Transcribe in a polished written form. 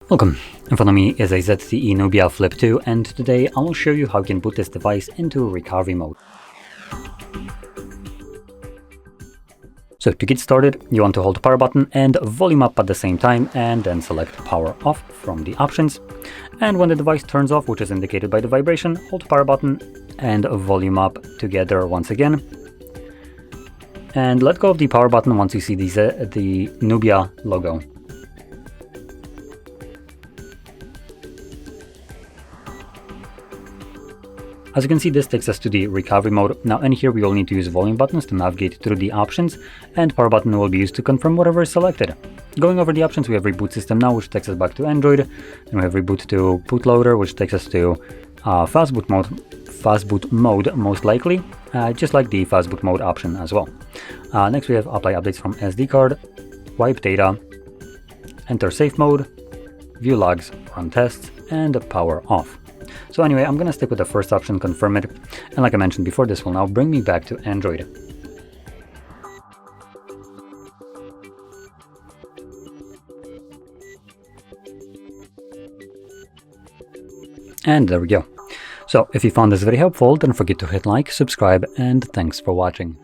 Welcome. In front of me is a ZTE Nubia Flip 2, and today I will show you how you can boot this device into recovery mode. So to get started, you want to hold the power button and volume up at the same time, and then select power off from the options. And when the device turns off, which is indicated by the vibration, hold the power button and volume up together once again. And let go of the power button once you see the Nubia logo. As you can see, this takes us to the recovery mode. Now in here we will need to use volume buttons to navigate through the options, and power button will be used to confirm whatever is selected. Going over the options, we have reboot system now, which takes us back to Android, and we have reboot to bootloader, which takes us to fast boot mode most likely, just like the fast boot mode option as well. Next we have apply updates from SD card, wipe data, enter safe mode, view logs, run tests, and power off. So anyway, I'm gonna stick with the first option, confirm it, and like I mentioned before, this will now bring me back to Android. And there we go. So if you found this very helpful, don't forget to hit like, subscribe, and thanks for watching.